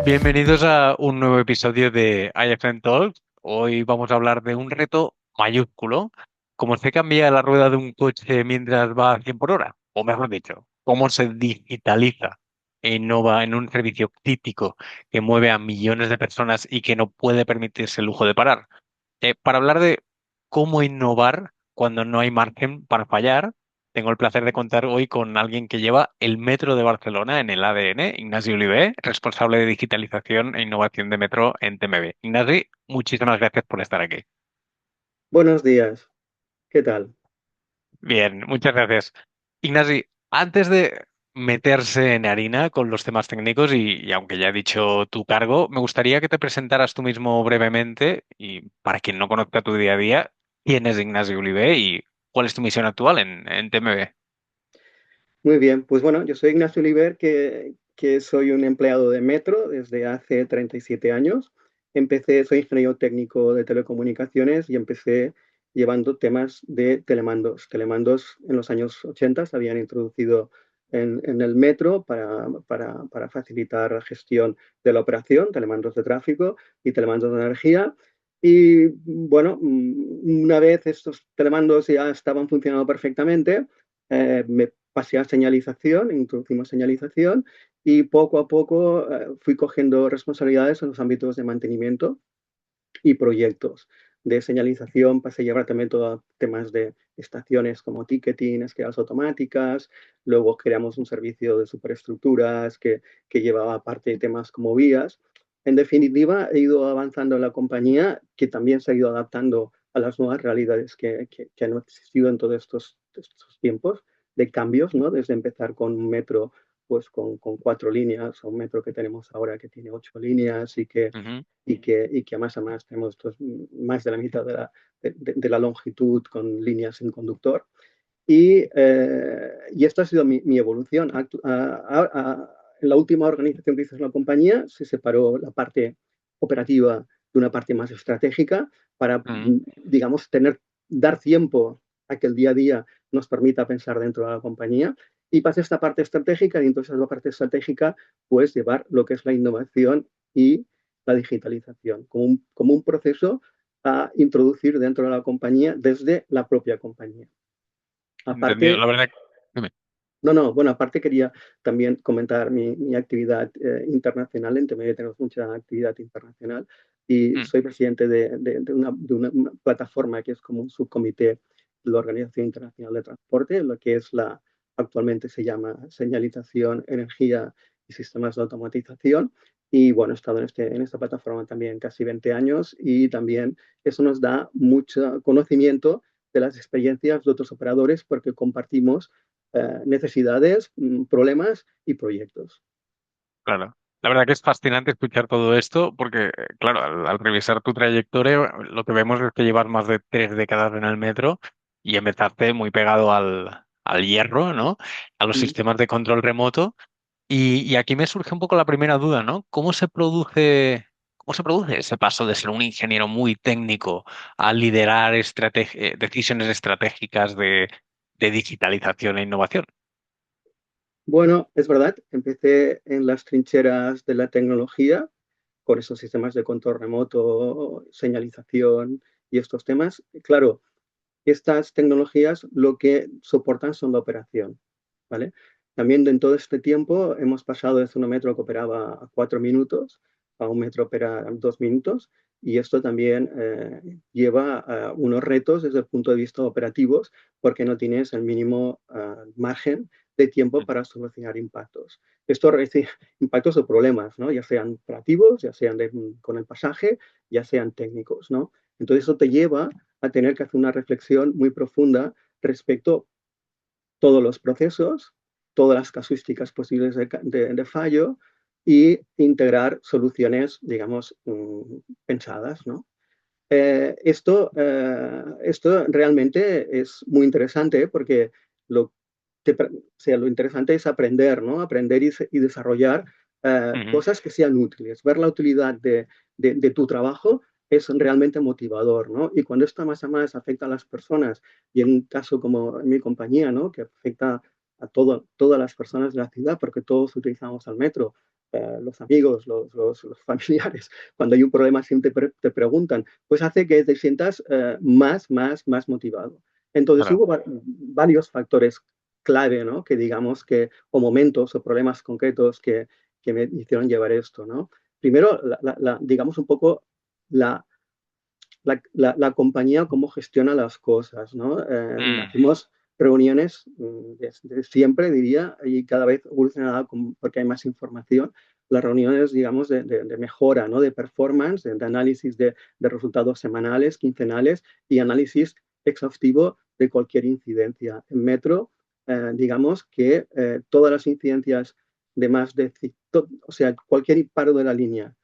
Bienvenidos a un nuevo episodio de IFM Talks. Hoy vamos a hablar de un reto mayúsculo, cómo se cambia la rueda de un coche mientras va a 100 por hora, o mejor dicho, cómo se digitaliza e innova en un servicio crítico que mueve a millones de personas y que no puede permitirse el lujo de parar. Para hablar de cómo innovar cuando no hay margen para fallar, tengo el placer de contar hoy con alguien que lleva el Metro de Barcelona en el ADN, Ignasi Olivé, responsable de digitalización e innovación de Metro en TMB. Ignasi, muchísimas gracias por estar aquí. Buenos días, ¿qué tal? Bien, muchas gracias. Ignasi, antes de meterse en harina con los temas técnicos y aunque ya he dicho tu cargo, me gustaría que te presentaras tú mismo brevemente y para quien no conozca tu día a día, quién es Ignasi Olivé y cuál es tu misión actual en TMB. Muy bien, pues bueno, yo soy Ignacio Oliver, que soy un empleado de Metro desde hace 37 años. Soy ingeniero técnico de telecomunicaciones y empecé llevando temas de telemandos. Telemandos en los años 80 se habían introducido en el metro para facilitar la gestión de la operación, telemandos de tráfico y telemandos de energía. Y bueno, una vez estos telemandos ya estaban funcionando perfectamente, me pasé a señalización, introducimos señalización y poco a poco fui cogiendo responsabilidades en los ámbitos de mantenimiento y proyectos. De señalización pasé a llevar también todos temas de estaciones como ticketing, escalas automáticas, luego creamos un servicio de superestructuras que llevaba parte de temas como vías. En definitiva, he ido avanzando en la compañía, que también se ha ido adaptando a las nuevas realidades que han existido en todos estos tiempos de cambios, ¿no? Desde empezar con un metro pues con 4 líneas, a un metro que tenemos ahora que tiene 8 líneas Ujú. y que más a más tenemos pues, más de la mitad de la longitud con líneas sin conductor. Y esta ha sido mi evolución. En la última organización que hice en la compañía se separó la parte operativa de una parte más estratégica para, Ujú. digamos, dar tiempo a que el día a día nos permita pensar dentro de la compañía. Y pasé esta parte estratégica y entonces la parte estratégica, pues llevar lo que es la innovación y la digitalización como un proceso a introducir dentro de la compañía desde la propia compañía. Entendido, Aparte, la verdad. Dime. no, no, bueno, aparte quería también comentar mi actividad internacional. En TMD tenemos mucha actividad internacional y Mm. soy presidente de una plataforma que es como un subcomité de la Organización Internacional de Transporte, lo que es actualmente se llama Señalización, Energía y Sistemas de Automatización. Y bueno, he estado en esta plataforma también casi 20 años y también eso nos da mucho conocimiento de las experiencias de otros operadores porque compartimos necesidades, problemas y proyectos. Claro. La verdad que es fascinante escuchar todo esto porque, claro, al revisar tu trayectoria, lo que vemos es que llevas más de 3 décadas en el metro y empezaste muy pegado al hierro, ¿no? A los Mm. sistemas de control remoto. Y aquí me surge un poco la primera duda, ¿no? ¿Cómo se produce ese paso de ser un ingeniero muy técnico a liderar decisiones estratégicas de digitalización e innovación? Bueno, es verdad, empecé en las trincheras de la tecnología con esos sistemas de control remoto, señalización y estos temas. Claro, estas tecnologías lo que soportan son la operación, ¿vale? También en todo este tiempo hemos pasado de un metro que operaba a 4 minutos a un metro opera a 2 minutos y esto también lleva a unos retos desde el punto de vista operativos porque no tienes el mínimo margen de tiempo para solucionar impactos. Esto reduce impactos o problemas, ¿no? Ya sean operativos, ya sean con el pasaje, ya sean técnicos, ¿no? Entonces eso te lleva a tener que hacer una reflexión muy profunda respecto a todos los procesos, todas las casuísticas posibles de fallo y integrar soluciones, digamos, pensadas, ¿no? Esto realmente es muy interesante porque lo, o sea, lo interesante es aprender, ¿no? Aprender y desarrollar Ujú. cosas que sean útiles. Ver la utilidad de tu trabajo es realmente motivador, ¿no? Y cuando esto más a más afecta a las personas, y en un caso como en mi compañía, ¿no? Que afecta todas las personas de la ciudad, porque todos utilizamos el metro, los amigos, los familiares, cuando hay un problema siempre te preguntan, pues hace que te sientas más motivado. Entonces Claro. hubo varios factores clave, ¿no? Que digamos que, o momentos o problemas concretos que me hicieron llevar esto, ¿no? Primero, digamos un poco la, la compañía, cómo gestiona las cosas, ¿no? Mm, Hacemos reuniones desde siempre, diría, y cada vez evolucionada porque hay más información. Las reuniones, digamos, de mejora, ¿no? De performance, de análisis de resultados semanales, quincenales y análisis exhaustivo de cualquier incidencia. En Metro, digamos que todas las incidencias de más de, o sea, cualquier paro de la línea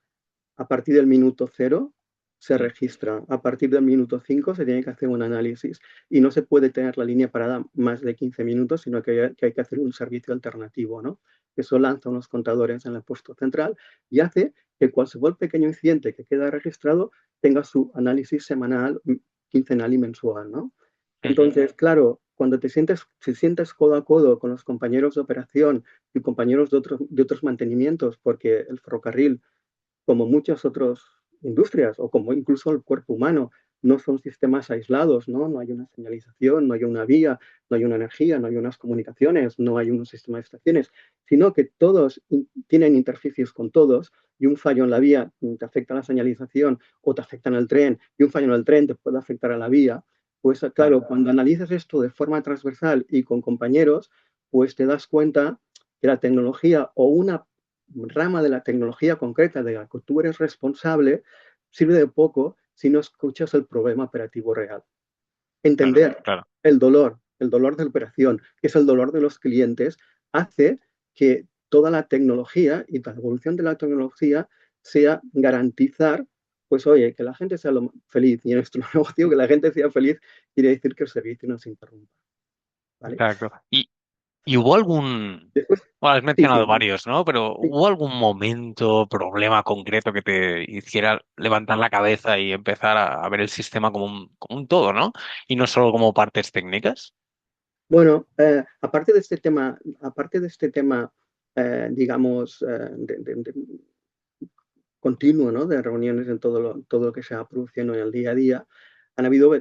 a partir del minuto cero se mm, registra. A partir del minuto 5 se tiene que hacer un análisis y no se puede tener la línea parada más de 15 minutos, sino que hay que hacer un servicio alternativo, ¿no? Eso lanza unos contadores en el puesto central y hace que cualquier pequeño incidente que queda registrado tenga su análisis semanal, quincenal y mensual, ¿no? ujú. Entonces, claro, cuando te sientes codo a codo con los compañeros de operación y compañeros de otros mantenimientos, porque el ferrocarril como muchas otras industrias o como incluso el cuerpo humano, no son sistemas aislados, ¿no? No hay una señalización, no hay una vía, no hay una energía, no hay unas comunicaciones, no hay un sistema de estaciones, sino que todos tienen interfaces con todos y un fallo en la vía te afecta a la señalización o te afecta en el tren y un fallo en el tren te puede afectar a la vía. Pues Claro. claro, cuando analizas esto de forma transversal y con compañeros, pues te das cuenta que la tecnología o una rama de la tecnología concreta de la que tú eres responsable sirve de poco si no escuchas el problema operativo real. Claro, Entender claro. el dolor de la operación, que es el dolor de los clientes, hace que toda la tecnología y la evolución de la tecnología sea garantizar, pues oye, que la gente sea feliz. Y en nuestro negocio, que la gente sea feliz quiere decir que el servicio no se interrumpa. ¿Vale? Exacto. ¿Y hubo algún, Después, bueno, has sí, mencionado sí, varios, ¿no? Pero sí. ¿hubo algún momento, problema concreto que te hiciera levantar la cabeza y empezar a ver el sistema como un todo, ¿no? Y no solo como partes técnicas? Bueno, aparte de este tema, digamos, continuo, ¿no? De reuniones en todo lo que se va produciendo en el día a día, han habido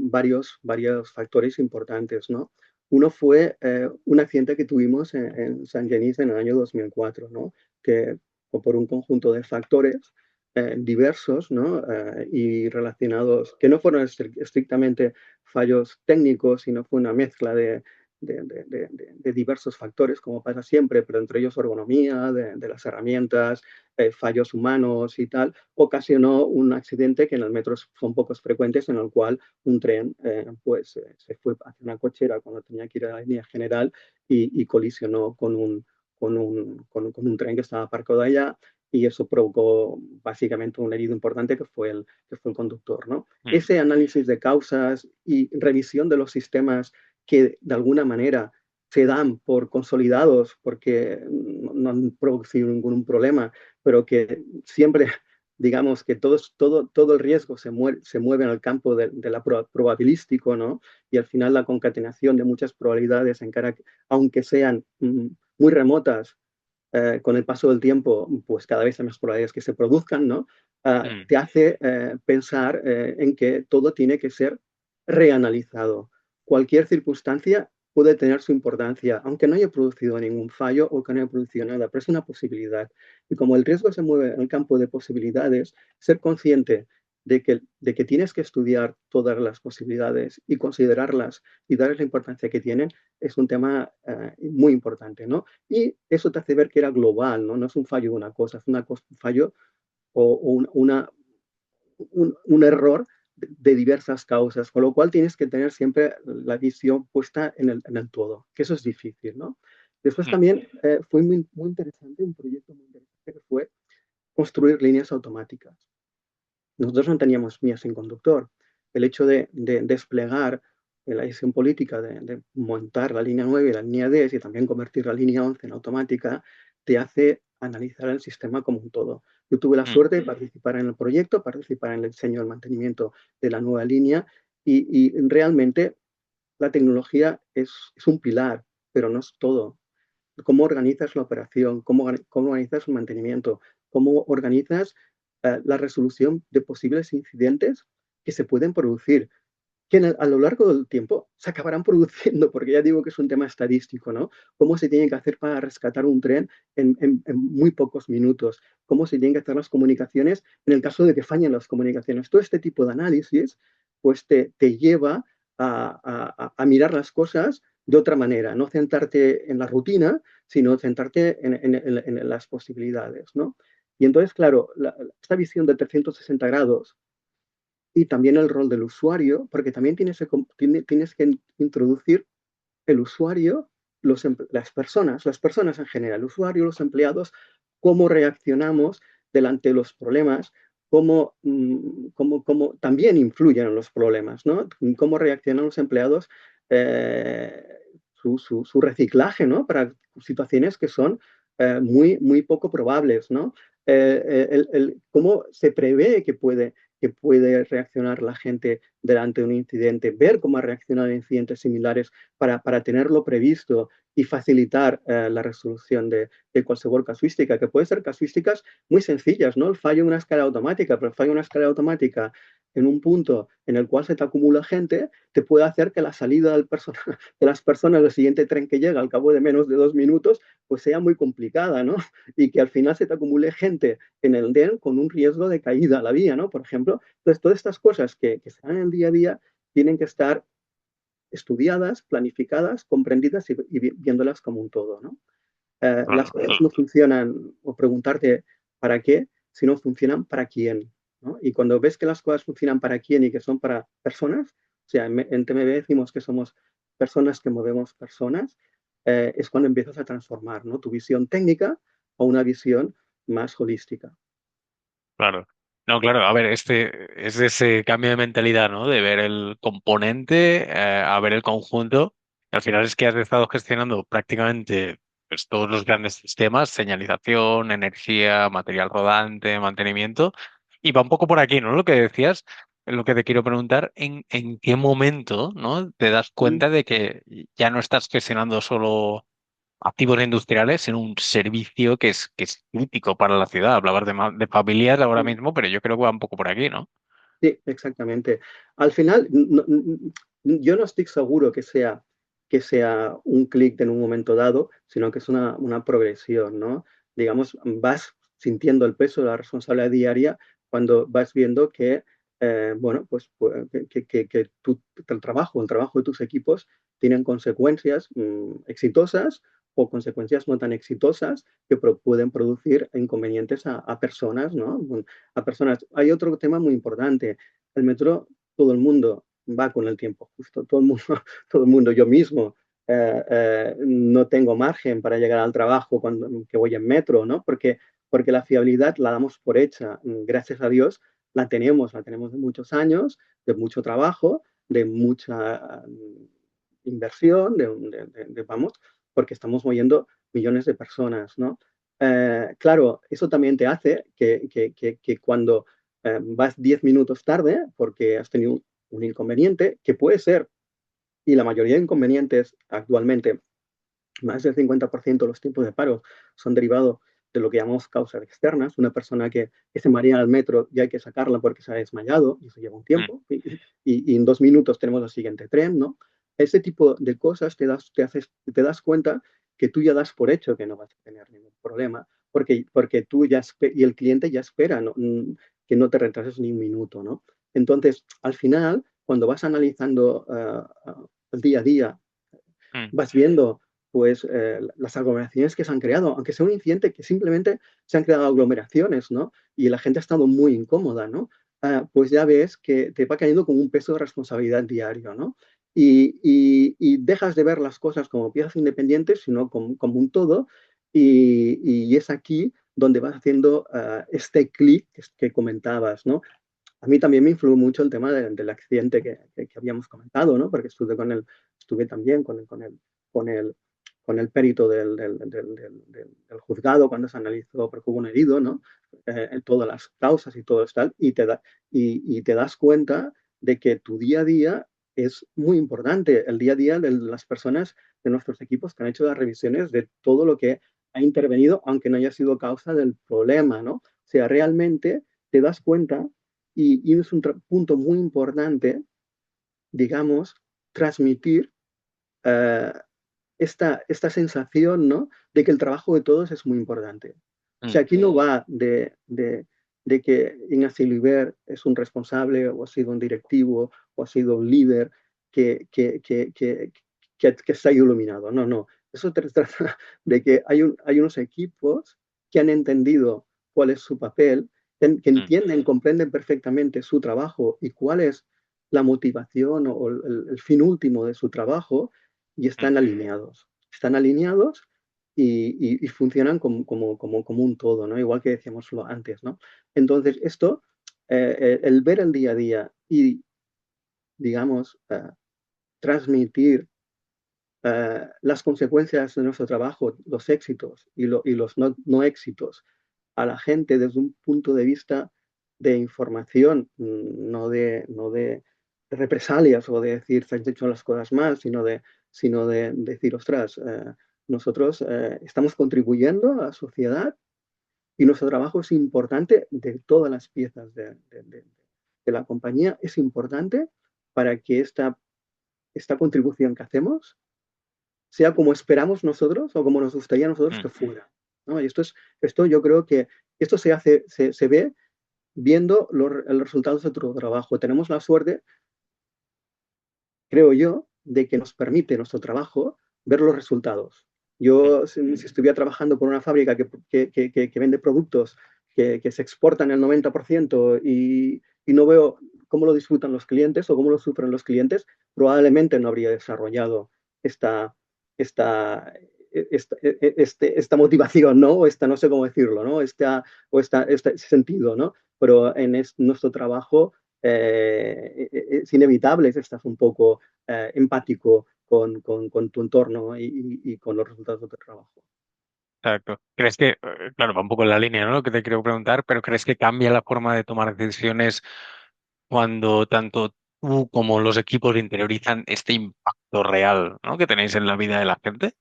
varios factores importantes, ¿no? Uno fue un accidente que tuvimos en San Genís en el año 2004, ¿no? Que o por un conjunto de factores diversos, ¿no? Y relacionados, que no fueron estrictamente fallos técnicos, sino fue una mezcla de diversos factores, como pasa siempre, pero entre ellos ergonomía de las herramientas, fallos humanos y tal, ocasionó un accidente que en el metro son pocos frecuentes, en el cual un tren se fue hacia una cochera cuando tenía que ir a la línea general y colisionó con un tren que estaba aparcado allá y eso provocó básicamente un herido importante que fue el conductor, ¿no? Mm, Ese análisis de causas y revisión de los sistemas que de alguna manera se dan por consolidados porque no han producido ningún problema, pero que siempre, digamos, que todo el riesgo se mueve en el campo de la probabilístico, ¿no? Y al final la concatenación de muchas probabilidades, aunque sean muy remotas, con el paso del tiempo, pues cada vez hay más probabilidades que se produzcan, ¿no? mm, Te hace pensar en que todo tiene que ser reanalizado. Cualquier circunstancia puede tener su importancia, aunque no haya producido ningún fallo o que no haya producido nada, pero es una posibilidad. Y como el riesgo se mueve en el campo de posibilidades, ser consciente de que tienes que estudiar todas las posibilidades y considerarlas y darles la importancia que tienen es un tema muy importante, ¿no? Y eso te hace ver que era global, ¿no? No es un fallo de una cosa, es un fallo o un error de diversas causas, con lo cual tienes que tener siempre la visión puesta en el todo, que eso es difícil, ¿no? Después mm, también fue muy interesante, un proyecto muy interesante que fue construir líneas automáticas. Nosotros no teníamos vías sin conductor. El hecho de desplegar la decisión política de montar la línea 9 y la línea 10 y también convertir la línea 11 en automática, te hace analizar el sistema como un todo. Yo tuve la mm, suerte de participar en el proyecto, participar en el diseño y el mantenimiento de la nueva línea y realmente la tecnología es un pilar. pero no es todo. Cómo organizas la operación, cómo organizas el mantenimiento, cómo organizas la resolución de posibles incidentes que se pueden producir, que a lo largo del tiempo se acabarán produciendo, porque ya digo que es un tema estadístico, ¿no? Cómo se tiene que hacer para rescatar un tren en muy pocos minutos, cómo se tienen que hacer las comunicaciones en el caso de que fallen las comunicaciones. Todo este tipo de análisis pues te lleva a mirar las cosas de otra manera, no centrarte en la rutina, sino centrarte en las posibilidades, ¿no? Y entonces, claro, esta visión de 360 grados y también el rol del usuario, porque también tienes que introducir el usuario, las personas en general, el usuario, los empleados, cómo reaccionamos delante de los problemas, cómo también influyen en los problemas, ¿no? Cómo reaccionan los empleados, eh, su reciclaje, ¿no? Para situaciones que son muy poco probables, ¿no? Cómo se prevé que puede reaccionar la gente delante de un incidente, ver cómo ha reaccionado en incidentes similares para tenerlo previsto y facilitar la resolución de cualquier casuística, que puede ser casuísticas muy sencillas, ¿no? El fallo en una escala automática, pero el fallo en una escala automática en un punto en el cual se te acumula gente, te puede hacer que la salida de las personas del siguiente tren que llega al cabo de menos de 2 minutos, pues sea muy complicada, ¿no? Y que al final se te acumule gente en el DEN con un riesgo de caída a la vía, ¿no? Por ejemplo. Entonces, todas estas cosas que se dan en el día a día tienen que estar estudiadas, planificadas, comprendidas y viéndolas como un todo, ¿no? Las Claro. cosas no funcionan, o preguntarte para qué, sino funcionan para quién, ¿no? Y cuando ves que las cosas funcionan para quién y que son para personas, o sea, en TMB decimos que somos personas que movemos personas, es cuando empiezas a transformar, ¿no? Tu visión técnica a una visión más holística. Claro. No, claro, a ver, es ese cambio de mentalidad, ¿no? De ver el componente, a ver el conjunto. Al final es que has estado gestionando prácticamente pues, todos los grandes sistemas, señalización, energía, material rodante, mantenimiento. Y va un poco por aquí, ¿no? Lo que decías, lo que te quiero preguntar, ¿en qué momento, ¿no? Te das Mm, cuenta de que ya no estás gestionando solo activos industriales en un servicio que es crítico para la ciudad? Hablabas de familias ahora mm. mismo, pero yo creo que va un poco por aquí, ¿no? Sí, exactamente. Al final, yo no estoy seguro que sea un clic en un momento dado, sino que es una progresión, ¿no? Digamos, vas sintiendo el peso de la responsabilidad diaria cuando vas viendo que, bueno, pues, el trabajo de tus equipos tienen consecuencias exitosas o consecuencias no tan exitosas que pueden producir inconvenientes a personas, ¿no? A personas. Hay otro tema muy importante. El metro, todo el mundo va con el tiempo justo, todo el mundo, todo el mundo, yo mismo, no tengo margen para llegar al trabajo cuando que voy en metro, ¿no? Porque la fiabilidad la damos por hecha. Gracias a Dios la tenemos de muchos años, de mucho trabajo, de mucha inversión, vamos, porque estamos moviendo millones de personas, ¿no? Claro, eso también te hace que cuando vas 10 minutos tarde porque has tenido un inconveniente, que puede ser, y la mayoría de inconvenientes actualmente, más del 50% de los tiempos de paro son derivados de lo que llamamos causas externas. Una persona que se marea al metro y hay que sacarla porque se ha desmayado, y eso lleva un Mm, tiempo, y en 2 minutos tenemos el siguiente tren, ¿no? Ese tipo de cosas te das cuenta que tú ya das por hecho que no vas a tener ningún problema, porque tú y el cliente ya espera, ¿no? Que no te retrases ni un minuto, ¿no? Entonces, al final, cuando vas analizando el día a día, mm. vas viendo pues las aglomeraciones que se han creado, aunque sea un incidente que simplemente se han creado aglomeraciones, ¿no? Y la gente ha estado muy incómoda, ¿no? Pues ya ves que te va cayendo como un peso de responsabilidad diario, ¿no? Y dejas de ver las cosas como piezas independientes, sino como un todo, y es aquí donde vas haciendo este clic que comentabas, ¿no? A mí también me influyó mucho el tema del accidente que habíamos comentado, ¿no? Porque estuve también con el, con el perito del juzgado cuando se analizó porque hubo un herido, ¿no? En todas las causas y todo esto, tal, y te das cuenta de que tu día a día es muy importante. El día a día de las personas de nuestros equipos que han hecho las revisiones de todo lo que ha intervenido, aunque no haya sido causa del problema, ¿no? O sea, realmente te das cuenta y es un punto muy importante, digamos, transmitir eh, esta sensación, ¿no? De que el trabajo de todos es muy importante. O mm, sea, aquí no va de que Ignacio Liber es un responsable o ha sido un directivo o ha sido un líder que está iluminado. No, no. Eso trata de que hay unos equipos que han entendido cuál es su papel, que mm, entienden, comprenden perfectamente su trabajo y cuál es la motivación o el fin último de su trabajo y mm, están alineados. Están alineados y funcionan como un todo, ¿no? Igual que decíamos antes, ¿no? Entonces, esto, el ver el día a día y, digamos, transmitir las consecuencias de nuestro trabajo, los éxitos y los no éxitos a la gente desde un punto de vista de información, no de represalias o de decir, se han hecho las cosas mal, sino de decir, ostras, nosotros estamos contribuyendo a la sociedad y nuestro trabajo es importante de todas las piezas de la compañía, es importante para que esta contribución que hacemos sea como esperamos nosotros o como nos gustaría a nosotros mm. que fuera, ¿no? Y esto yo creo que esto se ve viendo los resultados de tu trabajo. Tenemos la suerte, creo yo, de que nos permite nuestro trabajo ver los resultados. Mm. Yo, si estuviera trabajando por una fábrica que vende productos que se exportan el 90% y no veo cómo lo disfrutan los clientes o cómo lo sufren los clientes, probablemente no habría desarrollado esta, esta, esta motivación, ¿no? O esta, no sé cómo decirlo, ¿no? Este sentido, ¿no? Pero en nuestro trabajo es inevitable que estás un poco empático con tu entorno y con los resultados de tu trabajo. Exacto. ¿Crees que, claro, va un poco en la línea, ¿no? Lo que te quiero preguntar, pero ¿crees que cambia la forma de tomar decisiones cuando tanto tú como los equipos interiorizan este impacto real, ¿no? que tenéis en la vida de la gente?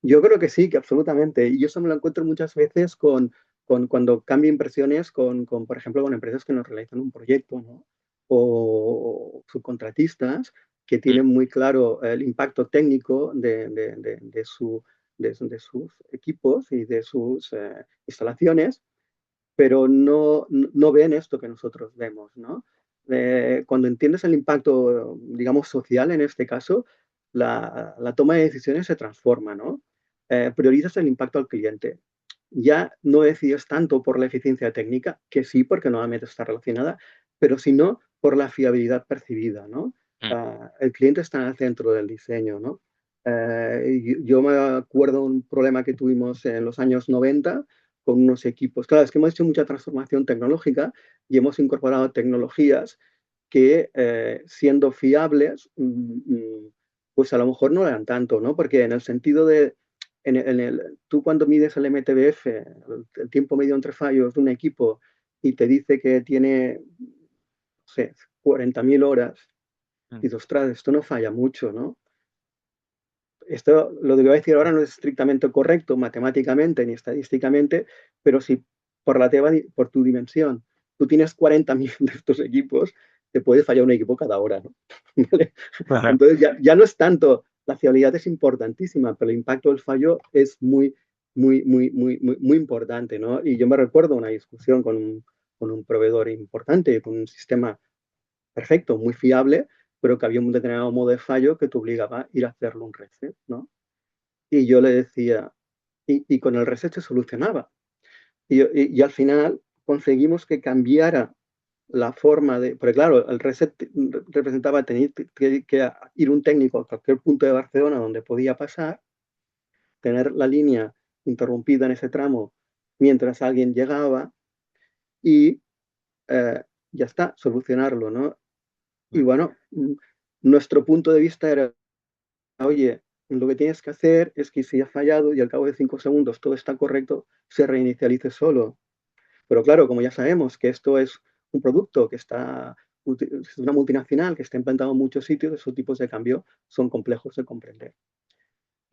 Yo creo que sí, que absolutamente. Y yo eso me lo encuentro muchas veces cuando cambio impresiones por ejemplo, con empresas que nos realizan un proyecto, ¿no? O subcontratistas que Mm, tienen muy claro el impacto técnico de sus equipos y de sus instalaciones, pero no ven esto que nosotros vemos, ¿no? Cuando entiendes el impacto, digamos, social en este caso, la toma de decisiones se transforma, ¿no? Priorizas el impacto al cliente. Ya no decides tanto por la eficiencia técnica, que sí, porque normalmente está relacionada, pero sino por la fiabilidad percibida, ¿no? mm, El cliente está en el centro del diseño, ¿no? Yo me acuerdo un problema que tuvimos en los años 90 con unos equipos. Claro, es que hemos hecho mucha transformación tecnológica y hemos incorporado tecnologías que, siendo fiables, pues a lo mejor no eran tanto, ¿no? Porque en el sentido de, tú cuando mides el MTBF, el tiempo medio entre fallos de un equipo, y te dice que tiene, no sé, 40.000 horas, y mm. dices, ostras, esto no falla mucho, ¿no? Esto, lo que voy a decir ahora no es estrictamente correcto matemáticamente ni estadísticamente, pero si por tu dimensión tú tienes 40.000 de estos equipos, te puede fallar un equipo cada hora, ¿no? ¿Vale? Claro. Entonces ya no es tanto, la fiabilidad es importantísima, pero el impacto del fallo es muy importante, ¿no? Y yo me recuerdo una discusión con un proveedor importante, con un sistema perfecto, muy fiable, pero que había un determinado modo de fallo que te obligaba a ir a hacerlo un reset, ¿no? Y yo le decía, y con el reset se solucionaba. Y al final conseguimos que cambiara la forma de, porque claro, el reset representaba tener que ir un técnico a cualquier punto de Barcelona donde podía pasar, tener la línea interrumpida en ese tramo mientras alguien llegaba y eh, ya está, solucionarlo, ¿no? Y Mm, bueno, nuestro punto de vista era, oye, lo que tienes que hacer es que si ha fallado y al cabo de 5 segundos todo está correcto, se reinicialice solo. Pero claro, como ya sabemos que esto es un producto que es una multinacional que está implantado en muchos sitios, esos tipos de cambio son complejos de comprender.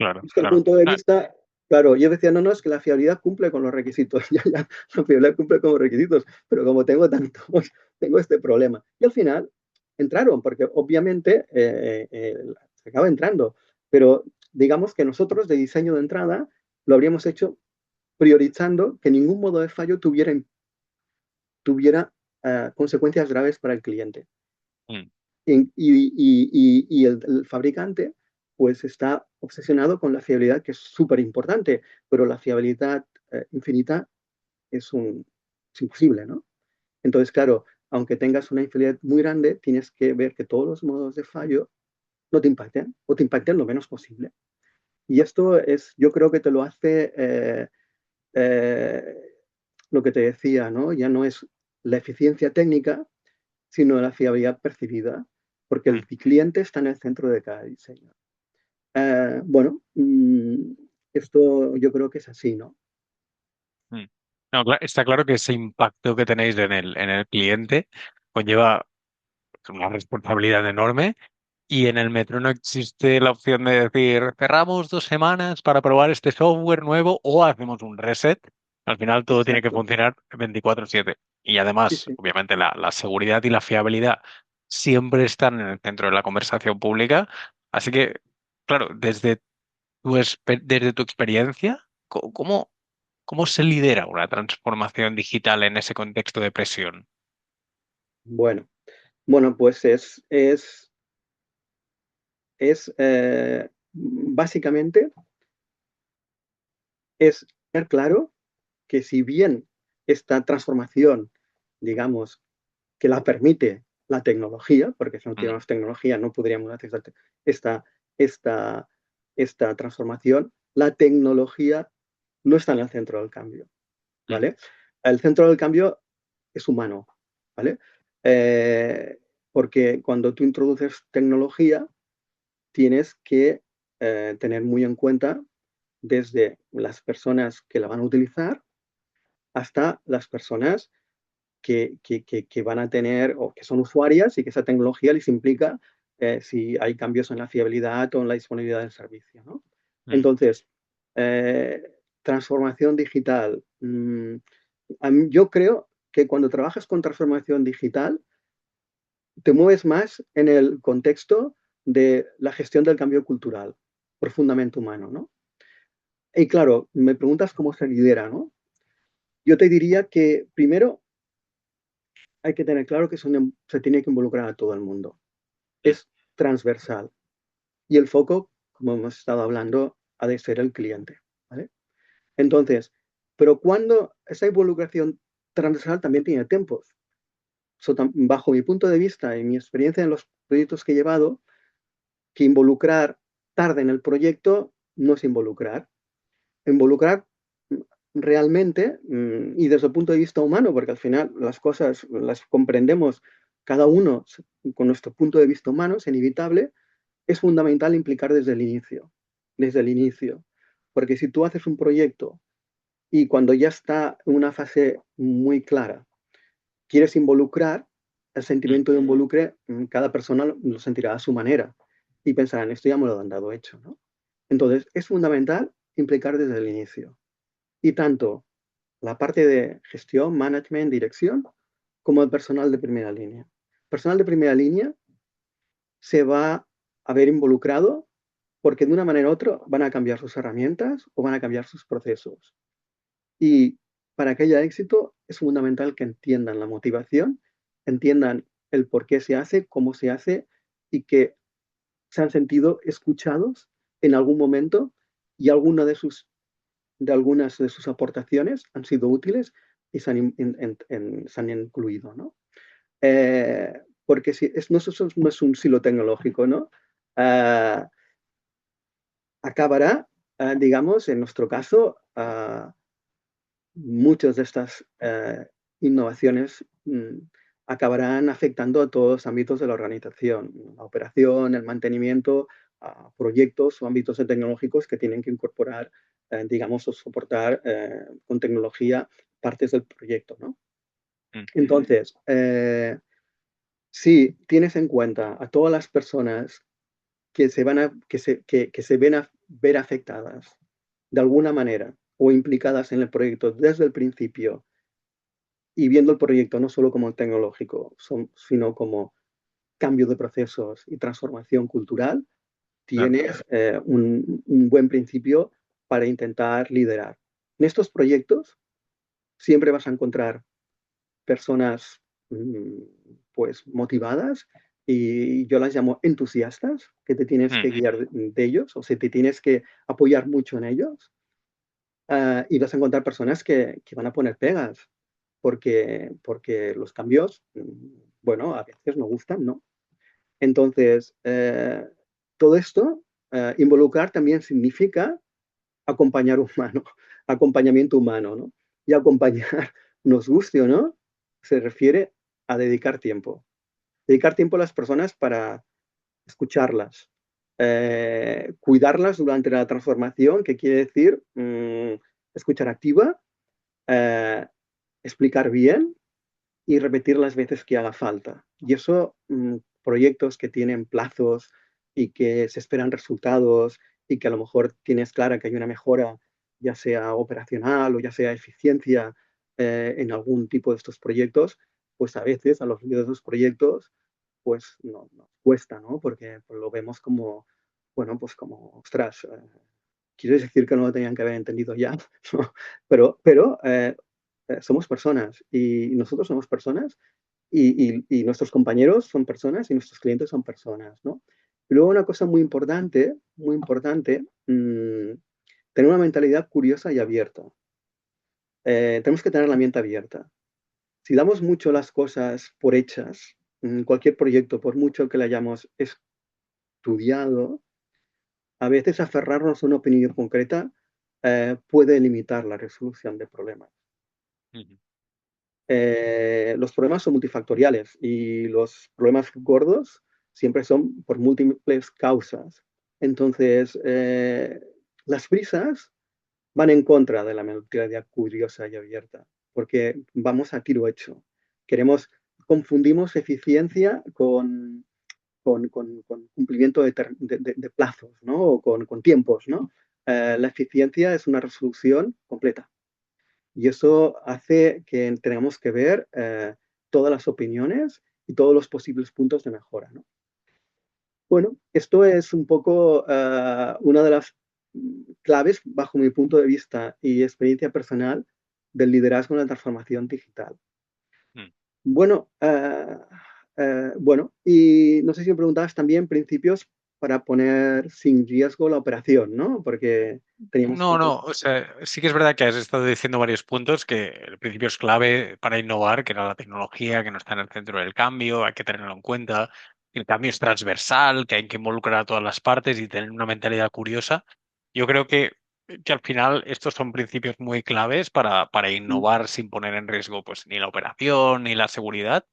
claro, Es que el claro. punto de Ah, vista, claro, yo decía, no, no, es que la fiabilidad cumple con los requisitos, ya, ya, la fiabilidad cumple con los requisitos, pero como tengo tantos, tengo este problema. Y al final entraron, porque obviamente se acaba entrando, pero digamos que nosotros de diseño de entrada lo habríamos hecho priorizando que ningún modo de fallo tuviera consecuencias graves para el cliente. mm, Y el fabricante pues está obsesionado con la fiabilidad, que es súper importante, pero la fiabilidad infinita es imposible, ¿no? Entonces, claro, aunque tengas una infidelidad muy grande, tienes que ver que todos los modos de fallo no te impacten o te impacten lo menos posible. Y esto es, yo creo que te lo hace eh, lo que te decía, ¿no? Ya no es la eficiencia técnica, sino la fiabilidad percibida, porque mm, el cliente está en el centro de cada diseño. Bueno, esto yo creo que es así, ¿no? mm. No, está claro que ese impacto que tenéis en el cliente conlleva una responsabilidad enorme. Y en el metro no existe la opción de decir, cerramos 2 semanas para probar este software nuevo o hacemos un reset. Al final todo tiene que Exacto. funcionar 24/7. Y Sí, además, sí. obviamente, la seguridad y la fiabilidad siempre están en el centro de la conversación pública. Así que, claro, desde tu experiencia, ¿cómo se lidera una transformación digital en ese contexto de presión? Bueno, bueno, pues es básicamente es tener claro que si bien esta transformación, digamos, que la permite la tecnología, porque si no Mm, tuviéramos tecnología no podríamos hacer esta, esta, esta transformación, la tecnología no está en el centro del cambio, mm, ¿vale? El centro del cambio es humano, ¿vale? Eh, Porque cuando tú introduces tecnología, tienes que tener muy en cuenta desde las personas que la van a utilizar hasta las personas que van a tener o que son usuarias y que esa tecnología les implica si hay cambios en la fiabilidad o en la disponibilidad del servicio, ¿no? mm, Entonces, transformación digital. Yo creo que cuando trabajas con transformación digital, te mueves más en el contexto de la gestión del cambio cultural, profundamente humano, ¿no? Y claro, me preguntas cómo se lidera, ¿no? Yo te diría que primero hay que tener claro que se tiene que involucrar a todo el mundo. mm, Es transversal y el foco, como hemos estado hablando, ha de ser el cliente, ¿vale? Entonces, pero cuando esa involucración transversal también tiene tiempos. Bajo mi punto de vista y mi experiencia en los proyectos que he llevado, que involucrar tarde en el proyecto no es involucrar. Involucrar realmente y desde el punto de vista humano, porque al final las cosas las comprendemos cada uno con nuestro punto de vista humano, es inevitable, es fundamental implicar desde el inicio, porque si tú haces un proyecto y cuando ya está en una fase muy clara, quieres involucrar, el mm, sentimiento de involucre, cada persona lo sentirá a su manera y pensarán, esto ya me lo han dado hecho, ¿no? Entonces, es fundamental implicar desde el inicio. Y tanto la parte de gestión, management, dirección, como el personal de primera línea. El personal de primera línea se va a ver involucrado porque de una manera u otra van a cambiar sus herramientas o van a cambiar sus procesos. Y para que haya éxito es fundamental que entiendan la motivación, entiendan el por qué se hace, cómo se hace y que se han sentido escuchados en algún momento y algunas de sus aportaciones han sido útiles y se han incluido, ¿no? Porque si, no es un silo tecnológico, ¿no? Eh, Acabará, digamos, en nuestro caso, muchas de estas innovaciones acabarán afectando a todos los ámbitos de la organización, la operación, el mantenimiento, a proyectos o ámbitos tecnológicos que tienen que incorporar, digamos, o soportar con tecnología partes del proyecto, ¿no? mm, Entonces, si tienes en cuenta a todas las personas que se ven ver afectadas de alguna manera o implicadas en el proyecto desde el principio y viendo el proyecto no solo como tecnológico, sino como cambio de procesos y transformación cultural, Claro. tienes un buen principio para intentar liderar. En estos proyectos siempre vas a encontrar personas pues motivadas y yo las llamo entusiastas, que te tienes que Mm, guiar de ellos o sea, te tienes que apoyar mucho en ellos. Y vas a encontrar personas que van a poner pegas, porque los cambios, bueno, a veces no gustan, ¿no? Entonces, todo esto, involucrar también significa acompañar humano, acompañamiento humano, ¿no? Y acompañar, nos guste o no, se refiere a dedicar tiempo. Dedicar tiempo a las personas para escucharlas, cuidarlas durante la transformación, que quiere decir escuchar activa, eh, explicar bien y repetir las veces que haga falta. Y eso, proyectos que tienen plazos y que se esperan resultados y que a lo mejor tienes clara que hay una mejora, ya sea operacional o ya sea eficiencia en algún tipo de estos proyectos, pues a veces a los líderes de los proyectos, pues no, nos cuesta, ¿no? Porque pues, lo vemos como, bueno, pues como, ostras, ¿quieres decir que no lo tenían que haber entendido ya? ¿No? Pero somos personas y nosotros somos personas y nuestros compañeros son personas y nuestros clientes son personas, ¿no? Y luego una cosa muy importante, tener una mentalidad curiosa y abierta. Tenemos que tener la mente abierta. Si damos mucho las cosas por hechas, cualquier proyecto, por mucho que le hayamos estudiado, a veces aferrarnos a una opinión concreta puede limitar la resolución de problemas. mm, Los problemas son multifactoriales y los problemas gordos siempre son por múltiples causas. Entonces, las prisas van en contra de la mentalidad curiosa y abierta, porque vamos a tiro hecho. Queremos, confundimos eficiencia con cumplimiento de plazos, ¿no? O con tiempos, ¿no? La eficiencia es una resolución completa. Y eso hace que tengamos que ver todas las opiniones y todos los posibles puntos de mejora, ¿no? Bueno, esto es un poco una de las claves, bajo mi punto de vista y experiencia personal, del liderazgo en la transformación digital. mm. Bueno, bueno, y no sé si me preguntabas también principios para poner sin riesgo la operación, ¿no? Porque teníamos No, como... no, o sea, sí que es verdad que has estado diciendo varios puntos que el principio es clave para innovar, que era la tecnología, que no está en el centro del cambio, hay que tenerlo en cuenta. El cambio es transversal, que hay que involucrar a todas las partes y tener una mentalidad curiosa. Yo creo que al final estos son principios muy claves para innovar sin poner en riesgo pues ni la operación ni la seguridad.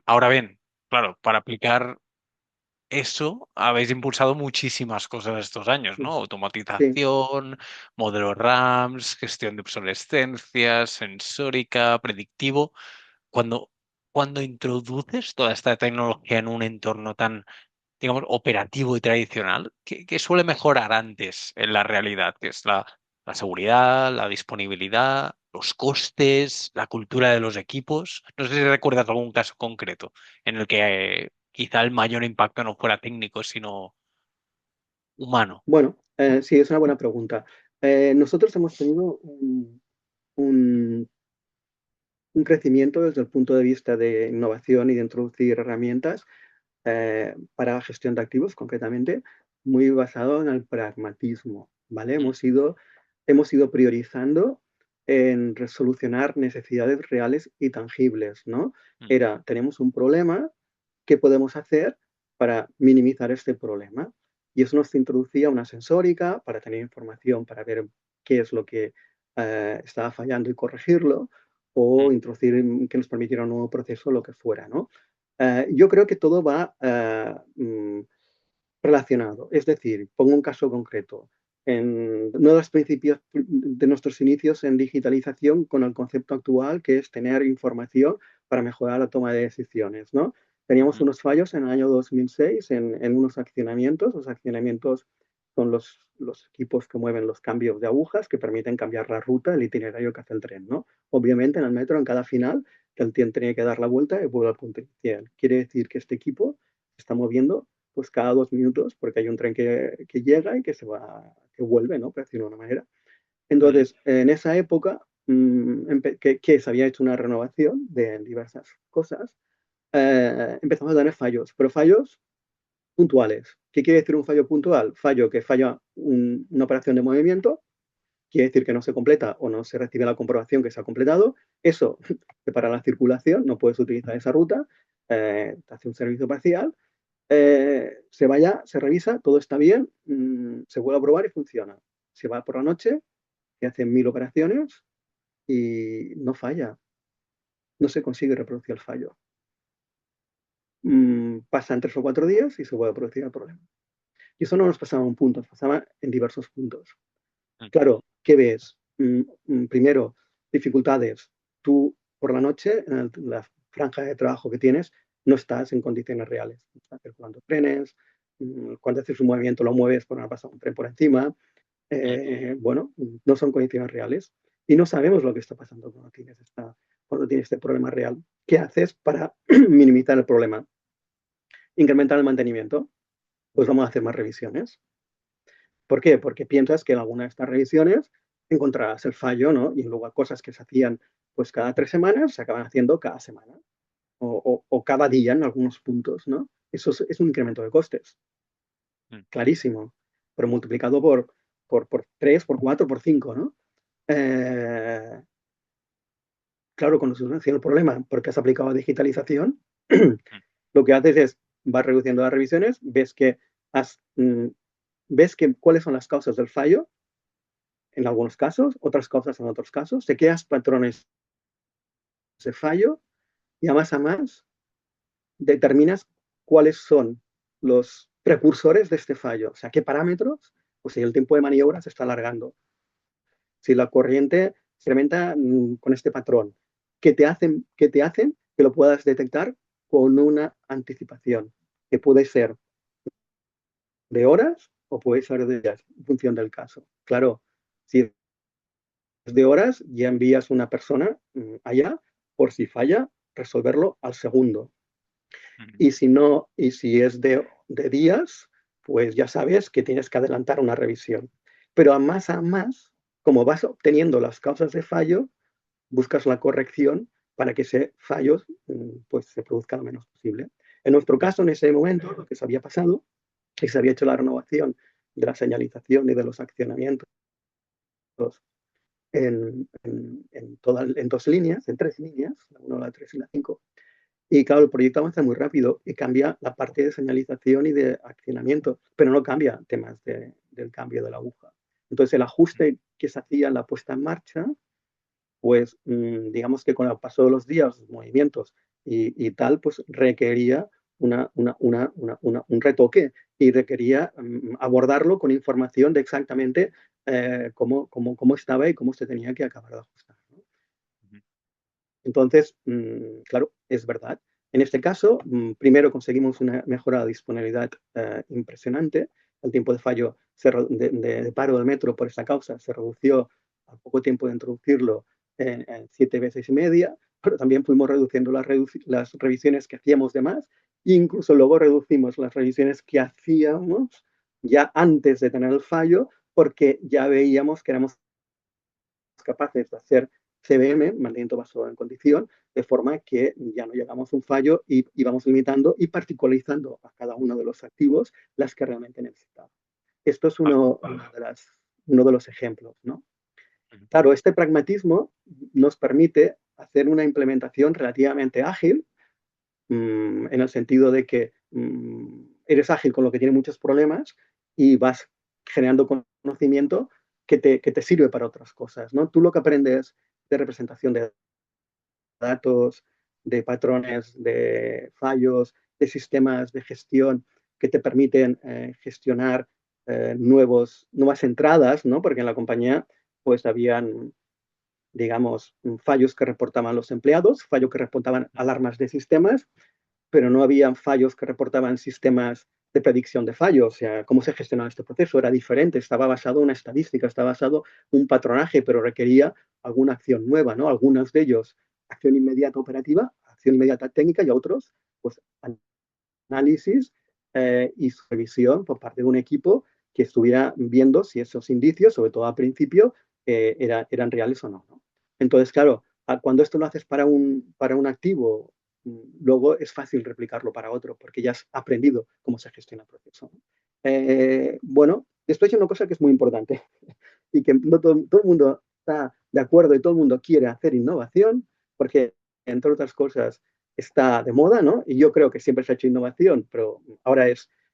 Ahora bien, claro, para aplicar eso habéis impulsado muchísimas cosas estos años, ¿no? Sí, Automatización, modelos RAMs, gestión de obsolescencia, sensórica, predictivo. Cuando, cuando introduces toda esta tecnología en un entorno tan, digamos, operativo y tradicional, ¿qué suele mejorar antes en la realidad? Que es la seguridad, la disponibilidad, los costes, la cultura de los equipos. No sé si recuerdas algún caso concreto en el que quizá el mayor impacto no fuera técnico, sino humano. bueno, sí, es una buena pregunta. Nosotros hemos tenido un- un crecimiento desde el punto de vista de innovación y de introducir herramientas para gestión de activos, concretamente, muy basado en el pragmatismo, ¿vale? Mm, Hemos ido priorizando en resolucionar necesidades reales y tangibles, ¿no? mm, Tenemos un problema, ¿qué podemos hacer para minimizar este problema? Y eso nos introducía una sensórica para tener información, para ver qué es lo que estaba fallando y corregirlo, o mm, introducir que nos permitiera un nuevo proceso, lo que fuera, ¿no? Yo creo que todo va relacionado. Es decir, pongo un caso concreto. Uno de los principios de nuestros inicios en digitalización con el concepto actual, que es tener información para mejorar la toma de decisiones, ¿no? Teníamos mm, unos fallos en el año 2006 en unos accionamientos, los accionamientos son los equipos que mueven los cambios de agujas que permiten cambiar la ruta, el itinerario que hace el tren, ¿no? Obviamente en el metro, en cada final, el tren tiene que dar la vuelta y vuelve al punto inicial. Quiere decir que este equipo se está moviendo pues cada 2 minutos porque hay un tren que llega y que se va, que vuelve, ¿no? Por decirlo de una manera. Ujú. Entonces, en esa época, que se había hecho una renovación de diversas cosas, empezamos a tener fallos, pero fallos puntuales. ¿Qué quiere decir un fallo puntual? Fallo que falla una operación de movimiento, quiere decir que no se completa o no se recibe la comprobación que se ha completado. Eso, para la circulación, no puedes utilizar esa ruta, te hace un servicio parcial, se vaya, se revisa, todo está bien, se vuelve a probar y funciona. Se va por la noche, se hacen 1000 operaciones y no falla, no se consigue reproducir el fallo. Pasan 3 o 4 días y se vuelve a producir el problema. Y eso no nos pasaba en un punto, nos pasaba en diversos puntos. Claro, ¿qué ves? Primero, dificultades. Tú por la noche, en la franja de trabajo que tienes, no estás en condiciones reales. Estás circulando trenes, cuando haces un movimiento lo mueves por una pasada un tren por encima. Bueno, no son condiciones reales. Y no sabemos lo que está pasando cuando tienes este problema real. ¿Qué haces para minimizar el problema? Incrementar el mantenimiento. Pues vamos a hacer más revisiones. ¿Por qué? Porque piensas que en alguna de estas revisiones encontrarás el fallo, ¿no? Y en lugar cosas que se hacían pues cada 3 semanas, se acaban haciendo cada semana o cada día en algunos puntos, ¿no? Eso es un incremento de costes, clarísimo, pero multiplicado por 3, por 4, por 5, ¿no? Eh, claro, cuando se soluciona el problema porque has aplicado digitalización, lo que haces es, vas reduciendo las revisiones, ves que cuáles son las causas del fallo en algunos casos, otras causas en otros casos, te creas patrones de fallo y a más determinas cuáles son los precursores de este fallo, o sea, qué parámetros, o si el tiempo de maniobra se está alargando, si la corriente se incrementa con este patrón, que te hacen que lo puedas detectar con una anticipación, que puede ser de horas o puede ser de días, en función del caso. Claro, si de horas, ya envías una persona allá por si falla, resolverlo al segundo. Y si no, y si es de días, pues ya sabes que tienes que adelantar una revisión. Pero a más, como vas obteniendo las causas de fallo, buscas la corrección para que ese fallo pues, se produzca lo menos posible. En nuestro caso, en ese momento, lo que se había pasado es que se había hecho la renovación de la señalización y de los accionamientos en 2 líneas, en 3 líneas, la 1, la 3 y la 5. Y claro, el proyecto avanza muy rápido y cambia la parte de señalización y de accionamiento, pero no cambia temas del cambio de la aguja. Entonces, el ajuste que se hacía en la puesta en marcha, pues digamos que con el paso de los días, los movimientos y tal, pues requería un retoque y requería abordarlo con información de exactamente cómo estaba y cómo se tenía que acabar de ajustar, ¿no? Entonces, claro, es verdad. En este caso, primero conseguimos una mejora de disponibilidad impresionante. El tiempo de fallo de paro del metro por esta causa se redució al poco tiempo de introducirlo en 7 veces y media, pero también fuimos reduciendo las revisiones que hacíamos de más e incluso luego reducimos las revisiones que hacíamos ya antes de tener el fallo porque ya veíamos que éramos capaces de hacer CBM, mantenimiento basado en condición, de forma que ya no llegamos a un fallo y vamos limitando y particularizando a cada uno de los activos las que realmente necesitamos. Esto es uno de los ejemplos, ¿no? Claro, este pragmatismo nos permite hacer una implementación relativamente ágil, en el sentido de que eres ágil con lo que tiene muchos problemas y vas generando conocimiento que te sirve para otras cosas, ¿no? Tú lo que aprendes de representación de datos, de patrones, de fallos, de sistemas de gestión que te permiten gestionar nuevas entradas, ¿no? Porque en la compañía pues habían, digamos, fallos que reportaban los empleados, fallos que reportaban alarmas de sistemas, pero no habían fallos que reportaban sistemas de predicción de fallos, o sea, cómo se gestionaba este proceso, era diferente, estaba basado en una estadística, estaba basado en un patronaje, pero requería alguna acción nueva, ¿no? Algunos de ellos, acción inmediata operativa, acción inmediata técnica y otros, pues análisis y supervisión por parte de un equipo que estuviera viendo si esos indicios, sobre todo al principio, eran reales o no, ¿no? Entonces, claro, cuando esto lo haces para un activo, luego es fácil replicarlo para otro, porque ya has aprendido cómo se gestiona el proceso, ¿no? Bueno, después hay una cosa que es muy importante y que no todo el mundo está de acuerdo y todo el mundo quiere hacer innovación, porque, entre otras cosas, está de moda, ¿no? Y yo creo que siempre se ha hecho innovación, pero ahora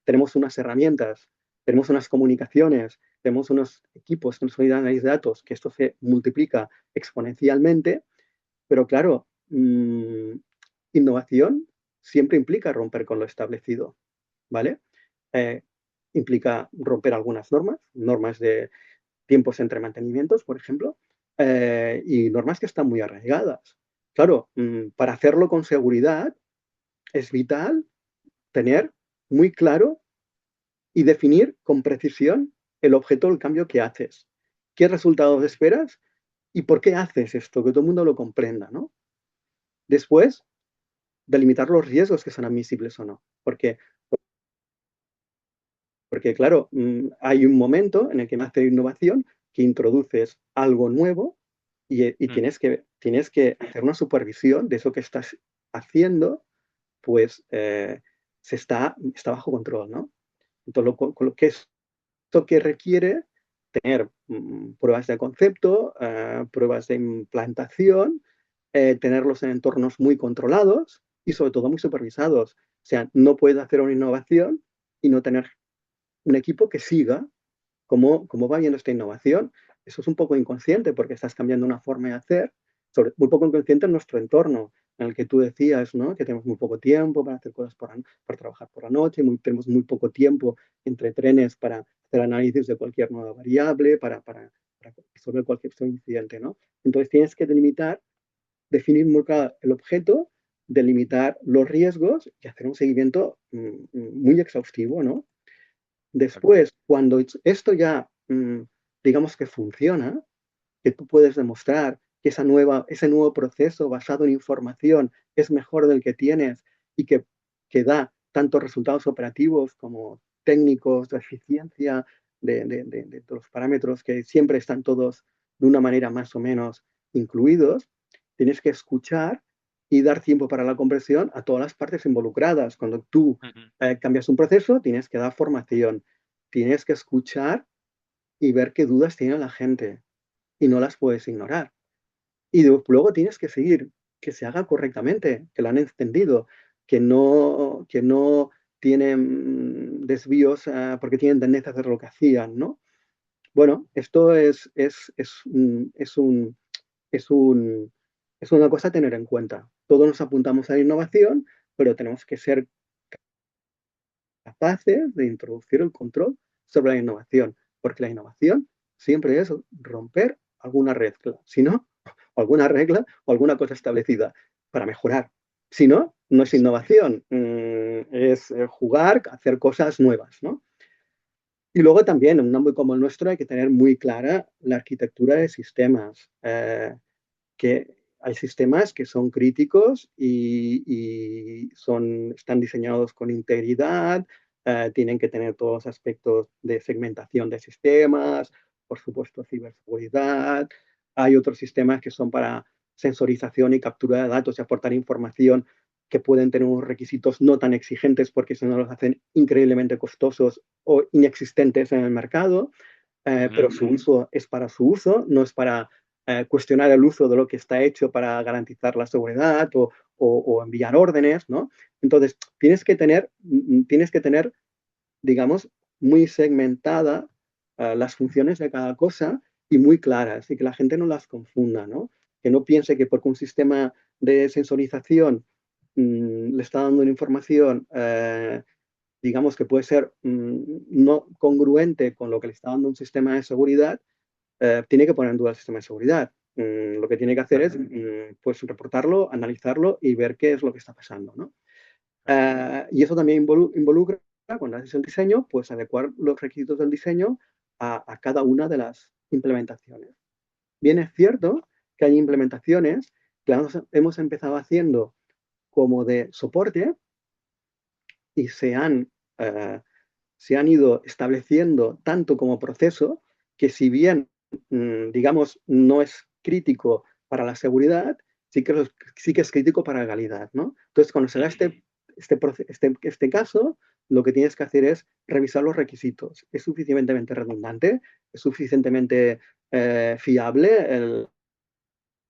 tenemos unas herramientas, tenemos unas comunicaciones, tenemos unos equipos, una unidad de análisis de datos, que esto se multiplica exponencialmente, pero claro, innovación siempre implica romper con lo establecido, ¿vale? Eh, implica romper algunas normas, normas de tiempos entre mantenimientos, por ejemplo, y normas que están muy arraigadas. Claro, para hacerlo con seguridad es vital tener muy claro y definir con precisión el objeto del cambio que haces. ¿Qué resultados esperas y por qué haces esto? Que todo el mundo lo comprenda, ¿no? Después, delimitar los riesgos que son admisibles o no. Porque claro, hay un momento en el que nace innovación, que introduces algo nuevo y Mm. tienes que hacer una supervisión de eso que estás haciendo, pues está bajo control, ¿no? Entonces, con lo que esto que requiere tener pruebas de concepto, pruebas de implantación, tenerlos en entornos muy controlados y sobre todo muy supervisados. O sea, no puedes hacer una innovación y no tener un equipo que siga cómo va viendo esta innovación. Eso es un poco inconsciente porque estás cambiando una forma de hacer, muy poco inconsciente en nuestro entorno, en el que tú decías, ¿no? Que tenemos muy poco tiempo para hacer cosas para trabajar por la noche, tenemos muy poco tiempo entre trenes para hacer análisis de cualquier nueva variable, para resolver cualquier incidente, ¿no? Entonces tienes que delimitar, definir muy claro el objeto, delimitar los riesgos y hacer un seguimiento muy exhaustivo, ¿no? Después, cuando esto ya, digamos que funciona, que tú puedes demostrar que ese nuevo proceso basado en información es mejor del que tienes y que da tantos resultados operativos como técnicos, de eficiencia, de los parámetros que siempre están todos de una manera más o menos incluidos, tienes que escuchar y dar tiempo para la compresión a todas las partes involucradas. Cuando tú Ujú. cambias un proceso, tienes que dar formación, tienes que escuchar y ver qué dudas tiene la gente y no las puedes ignorar. Y luego tienes que seguir, que se haga correctamente, que lo han entendido, que no tienen desvíos porque tienen tendencia a hacer lo que hacían, ¿no? Bueno, esto es un, es una cosa a tener en cuenta. Todos nos apuntamos a la innovación, pero tenemos que ser capaces de introducir el control sobre la innovación, porque la innovación siempre es romper alguna regla, si no, alguna regla o alguna cosa establecida para mejorar. Si no, no es Sí. innovación, es jugar, hacer cosas nuevas, ¿no? Y luego también, en un ámbito como el nuestro, hay que tener muy clara la arquitectura de sistemas, que hay sistemas que son críticos y están diseñados con integridad, tienen que tener todos los aspectos de segmentación de sistemas, por supuesto ciberseguridad. Hay otros sistemas que son para sensorización y captura de datos y aportar información que pueden tener unos requisitos no tan exigentes porque si no los hacen increíblemente costosos o inexistentes en el mercado, Ujú. pero su uso es para su uso, no es para cuestionar el uso de lo que está hecho para garantizar la seguridad o enviar órdenes, ¿no? Entonces, tienes que tener, digamos, muy segmentada las funciones de cada cosa y muy claras y que la gente no las confunda, ¿no? Que no piense que porque un sistema de sensorización le está dando una información digamos que puede ser no congruente con lo que le está dando un sistema de seguridad, tiene que poner en duda el sistema de seguridad. Lo que tiene que hacer es pues reportarlo, analizarlo y ver qué es lo que está pasando, ¿no? Y eso también involucra cuando haces el diseño, pues adecuar los requisitos del diseño a cada una de las implementaciones. Bien es cierto que hay implementaciones que hemos empezado haciendo como de soporte y eh, se han ido estableciendo tanto como proceso que si bien, digamos, no es crítico para la seguridad, sí que es crítico para la calidad, ¿no? Entonces, cuando se da este caso, lo que tienes que hacer es revisar los requisitos. ¿Es suficientemente redundante? ¿Es suficientemente fiable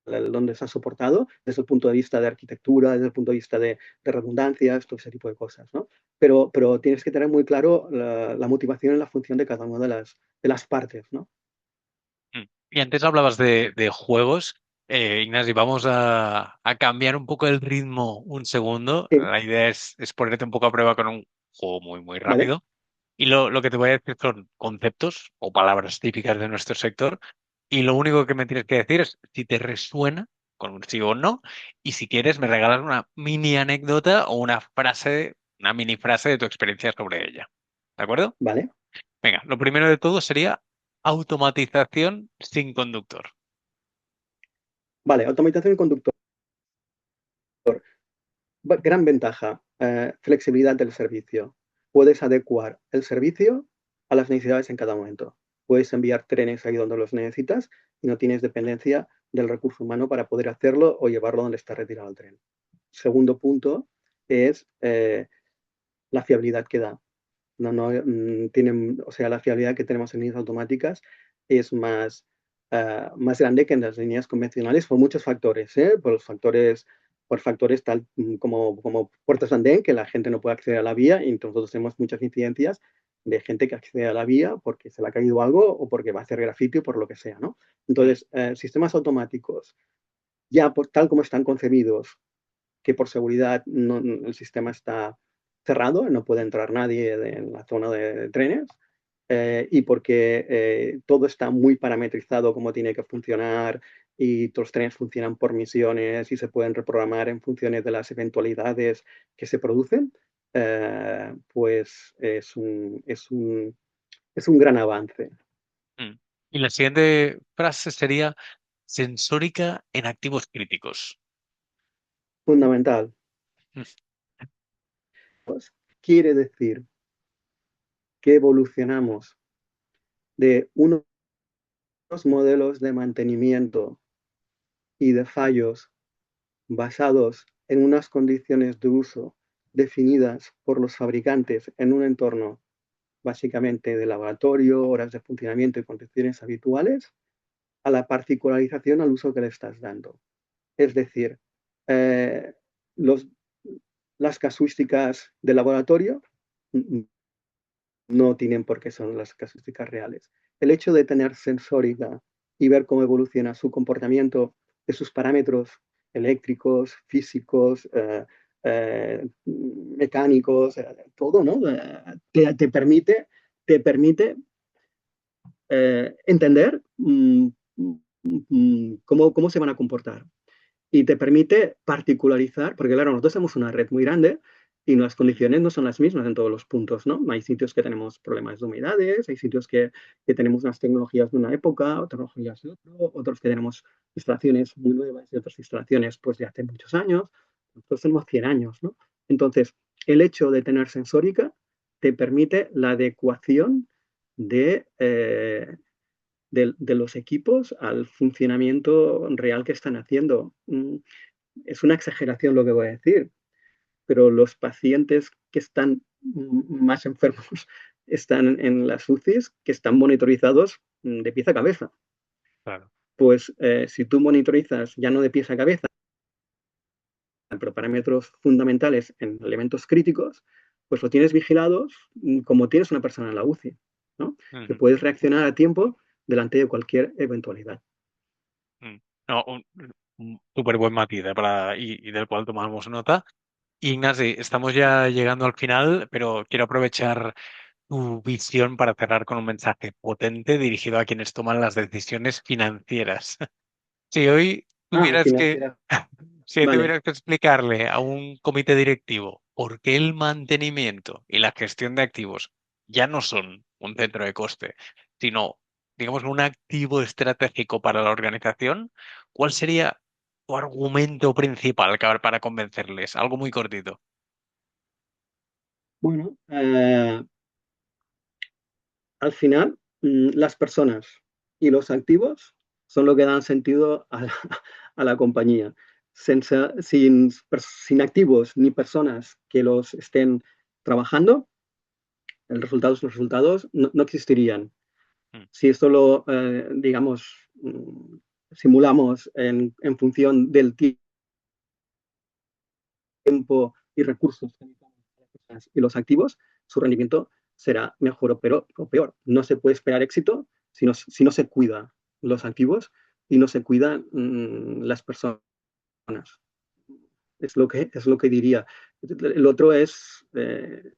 donde se ha soportado desde el punto de vista de arquitectura, desde el punto de vista de redundancias, todo ese tipo de cosas, ¿no? Pero tienes que tener muy claro la motivación y la función de cada una de las partes, ¿no? Mm. Y antes hablabas de juegos. Ignasi, vamos a cambiar un poco el ritmo un segundo. Sí, La idea es ponerte un poco a prueba con un juego muy, muy ¿vale? rápido. Y lo que te voy a decir son conceptos o palabras típicas de nuestro sector. Y lo único que me tienes que decir es si te resuena con un sí o un no. Y si quieres, me regalas una mini anécdota o una frase, una mini frase de tu experiencia sobre ella. ¿De acuerdo? ¿Vale? Venga, lo primero de todo sería automatización sin conductor. Vale, automatización y conductor. Gran ventaja, flexibilidad del servicio. Puedes adecuar el servicio a las necesidades en cada momento. Puedes enviar trenes ahí donde los necesitas y no tienes dependencia del recurso humano para poder hacerlo o llevarlo donde está retirado el tren. Segundo punto es la fiabilidad que da. O sea, la fiabilidad que tenemos en líneas automáticas es más grande que en las líneas convencionales por muchos factores, ¿eh? Por factores tal como puertas de andén, que la gente no puede acceder a la vía, y nosotros tenemos muchas incidencias de gente que accede a la vía porque se le ha caído algo o porque va a hacer grafiti o por lo que sea, ¿no? Mm, Entonces, sistemas automáticos, ya tal como están concebidos, que por seguridad el sistema está cerrado, no puede entrar nadie en la zona de trenes, y porque todo está muy parametrizado como tiene que funcionar y los trenes funcionan por misiones y se pueden reprogramar en funciones de las eventualidades que se producen, pues es un gran avance, mm. Y la siguiente frase sería sensórica en activos críticos. fundamental. Mm, Pues quiere decir que evolucionamos de unos modelos de mantenimiento y de fallos basados en unas condiciones de uso definidas por los fabricantes en un entorno básicamente de laboratorio, horas de funcionamiento y condiciones habituales, a la particularización al uso que le estás dando. Es decir, eh, los, las casuísticas de laboratorio no tienen por qué son las casuísticas reales. El hecho de tener sensórica y ver cómo evoluciona su comportamiento de sus parámetros eléctricos, físicos, mecánicos, todo, ¿no? Te permite entender cómo se van a comportar y te permite particularizar, porque claro, nosotros somos una red muy grande y las condiciones no son las mismas en todos los puntos, ¿no? Hay sitios que tenemos problemas de humedades, hay sitios que tenemos unas tecnologías de una época, otras tecnologías de otro, otros que tenemos instalaciones muy nuevas y otras instalaciones pues de hace muchos años. Nosotros tenemos 100 años, ¿no? Entonces, el hecho de tener sensórica te permite la adecuación de los equipos al funcionamiento real que están haciendo. Es una exageración lo que voy a decir, pero los pacientes que están más enfermos están en las UCIs, que están monitorizados de pies a cabeza. claro. Pues si tú monitorizas ya no de pies a cabeza, pero parámetros fundamentales en elementos críticos, pues lo tienes vigilados como tienes una persona en la UCI, ¿no? Que Ujú, puedes reaccionar a tiempo delante de cualquier eventualidad. mm. No, un súper buen matiz, y del cual tomamos nota. Ignasi, estamos ya llegando al final, pero quiero aprovechar tu visión para cerrar con un mensaje potente dirigido a quienes toman las decisiones financieras. Si hoy Ah, tuvieras que, financiera. si Vale. tuvieras que explicarle a un comité directivo ¿por qué el mantenimiento y la gestión de activos ya no son un centro de coste, sino, digamos, un activo estratégico para la organización? ¿Cuál sería tu argumento principal para convencerles? Algo muy cortito. Bueno, al final, las personas y los activos son lo que dan sentido a la, a la compañía. Sin activos ni personas que los estén trabajando, los resultados no existirían. Mm. Si esto lo, digamos, simulamos en función del tiempo y recursos que necesitamos las personas y los activos, su rendimiento será mejor o peor. No se puede esperar éxito si no se cuida los activos y no se cuidan las personas. Es lo que diría. El otro es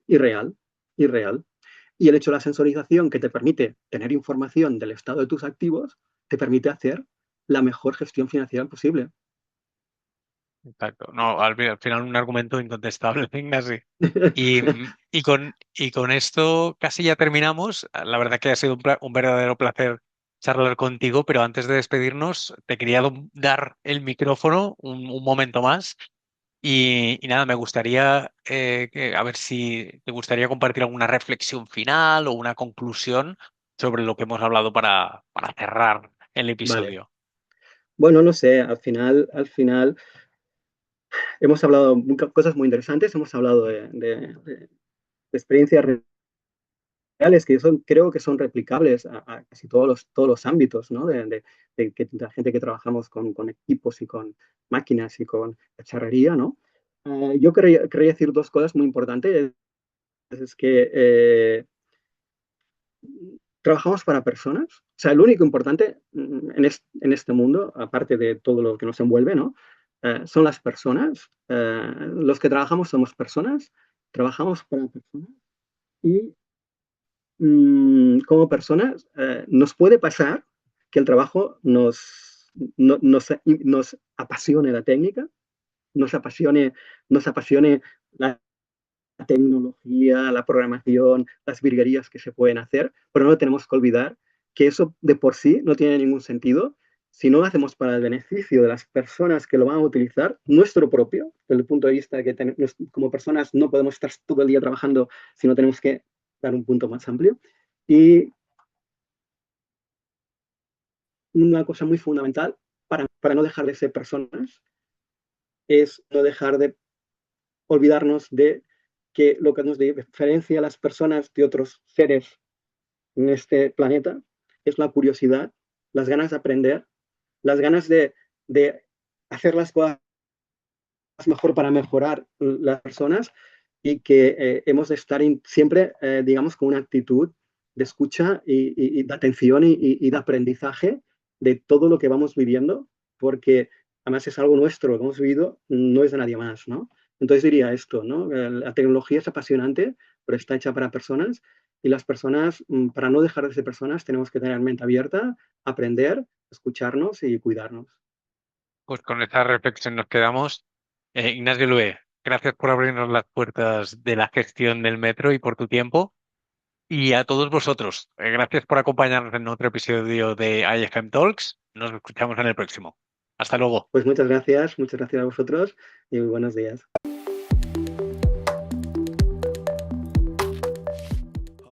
irreal. Y el hecho de la sensorización que te permite tener información del estado de tus activos, te permite hacer la mejor gestión financiera posible. Exacto. No, al final un argumento incontestable, Ignasi. Y con esto casi ya terminamos. La verdad que ha sido un verdadero placer charlar contigo, pero antes de despedirnos, te quería dar el micrófono un momento más. Y nada, me gustaría, a ver si te gustaría compartir alguna reflexión final o una conclusión sobre lo que hemos hablado para cerrar el Vale. episodio. Bueno, no sé, al final hemos hablado de cosas muy interesantes, hemos hablado de experiencias reales que creo que son replicables a casi todos los ámbitos, ¿no? De la gente que trabajamos con equipos y con máquinas y con cacharrería, ¿no? Yo quería decir dos cosas muy importantes. Es que trabajamos para personas. O sea, lo único importante en este mundo, aparte de todo lo que nos envuelve, ¿no? Son las personas. Los que trabajamos somos personas, trabajamos para personas y como personas nos puede pasar que el trabajo nos apasione la técnica, nos apasione la tecnología, la programación, las virguerías que se pueden hacer, pero no tenemos que olvidar que eso de por sí no tiene ningún sentido si no lo hacemos para el beneficio de las personas que lo van a utilizar, nuestro propio, desde el punto de vista de que como personas no podemos estar todo el día trabajando, sino tenemos que dar un punto más amplio. Y una cosa muy fundamental para no dejar de ser personas es no dejar de olvidarnos de que lo que nos diferencia a las personas de otros seres en este planeta es la curiosidad, las ganas de aprender, las ganas de hacer las cosas mejor para mejorar las personas y que hemos de estar siempre, digamos, con una actitud de escucha y de atención y de aprendizaje de todo lo que vamos viviendo, porque además es algo nuestro, lo que hemos vivido no es de nadie más, ¿no? Entonces diría esto, ¿no? La tecnología es apasionante, pero está hecha para personas y las personas, para no dejar de ser personas, tenemos que tener mente abierta, aprender, escucharnos y cuidarnos. Pues con esta reflexión nos quedamos. Ignacio Lué, gracias por abrirnos las puertas de la gestión del metro y por tu tiempo. Y a todos vosotros, gracias por acompañarnos en otro episodio de IFM Talks. Nos escuchamos en el próximo. Hasta luego. Pues muchas gracias a vosotros y buenos días.